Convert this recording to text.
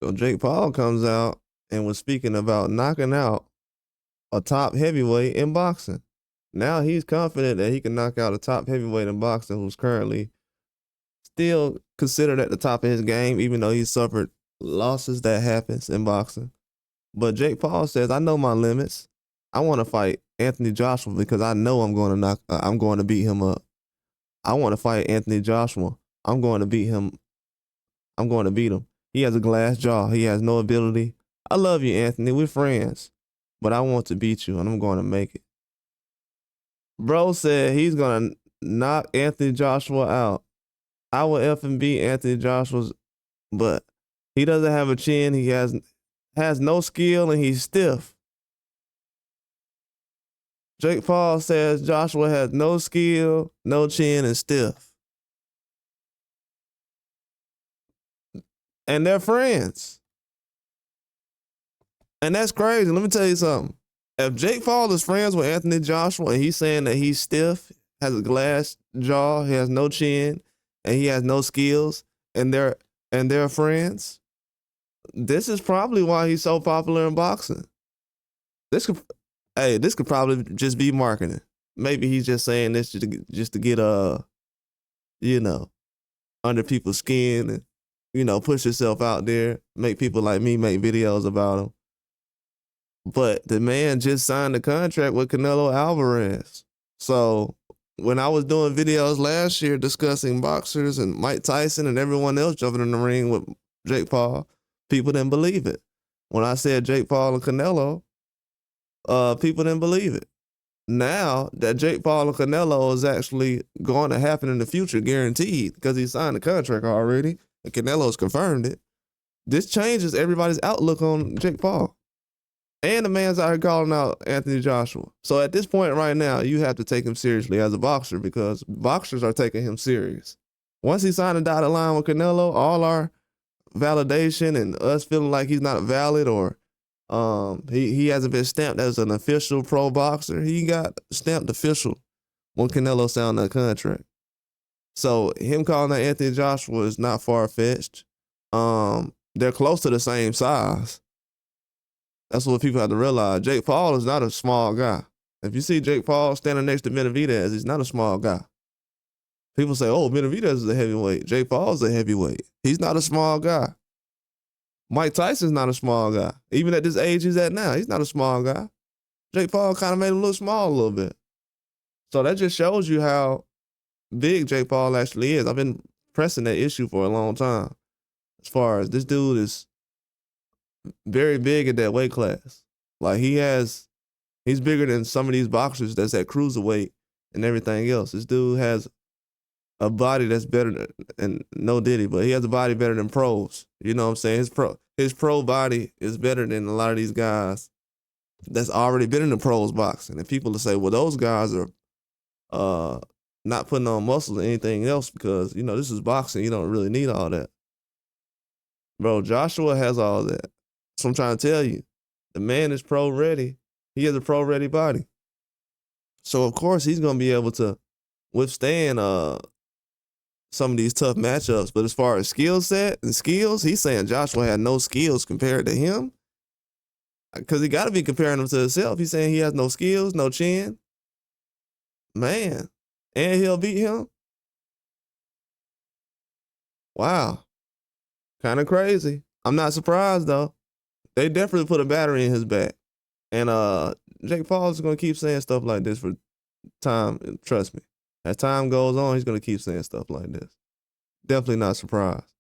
So Jake Paul comes out and was speaking about knocking out a top heavyweight in boxing. Now he's confident that he can knock out a top heavyweight in boxing who's currently still considered at the top of his game, even though he suffered losses. That happens in boxing. But Jake Paul says, I know my limits. I want to fight Anthony Joshua because I know I'm going to beat him up. I want to fight Anthony Joshua. I'm going to beat him. I'm going to beat him. He has a glass jaw. He has no ability. I love you, Anthony. We're friends. But I want to beat you, and I'm going to make it. Bro said he's going to knock Anthony Joshua out. I will effing beat Anthony Joshua's butt. He doesn't have a chin. He has no skill, and he's stiff. Jake Paul says Joshua has no skill, no chin, and stiff. And they're friends. And that's crazy. Let me tell you something. If Jake Paul is friends with Anthony Joshua and he's saying that he's stiff, has a glass jaw, he has no chin, and he has no skills, and they're friends, this is probably why he's so popular in boxing. This could probably just be marketing. Maybe he's just saying this just to get under people's skin and push yourself out there, make people like me make videos about him. But the man just signed a contract with Canelo Alvarez. So when I was doing videos last year discussing boxers and Mike Tyson and everyone else jumping in the ring with Jake Paul, people didn't believe it. When I said Jake Paul and Canelo, people didn't believe it. Now that Jake Paul and Canelo is actually going to happen in the future, guaranteed, because he signed the contract already, and Canelo's confirmed it, this changes everybody's outlook on Jake Paul. And the man's out here calling out Anthony Joshua. So at this point right now, you have to take him seriously as a boxer because boxers are taking him serious. Once he signed a dotted line with Canelo, all our validation and us feeling like he's not valid or he hasn't been stamped as an official pro boxer, he got stamped official when Canelo signed that contract. So him calling out Anthony Joshua is not far-fetched. They're close to the same size. That's what people have to realize. Jake Paul is not a small guy. If you see Jake Paul standing next to Benavidez, he's not a small guy. People say, oh, Benavidez is a heavyweight. Jake Paul is a heavyweight. He's not a small guy. Mike Tyson's not a small guy. Even at this age he's at now, he's not a small guy. Jake Paul kind of made him look small a little bit. So that just shows you how big Jake Paul actually is. I've been pressing that issue for a long time. As far as this dude is very big at that weight class. Like he's bigger than some of these boxers that's at cruiserweight and everything else. This dude has a body that's better than, no diddy, but he has a body better than pros. You know what I'm saying? His pro body is better than a lot of these guys that's already been in the pros boxing. And people will say, well, those guys are not putting on muscle or anything else because, this is boxing. You don't really need all that. Bro, Joshua has all that. So I'm trying to tell you, the man is pro-ready. He has a pro-ready body. So, of course, he's going to be able to withstand some of these tough matchups. But as far as skill set and skills, he's saying Joshua had no skills compared to him. Because he got to be comparing him to himself. He's saying he has no skills, no chin. Man. And he'll beat him? Wow. Kind of crazy. I'm not surprised, though. They definitely put a battery in his back. And Jake Paul is going to keep saying stuff like this for time. Trust me. As time goes on, he's going to keep saying stuff like this. Definitely not surprised.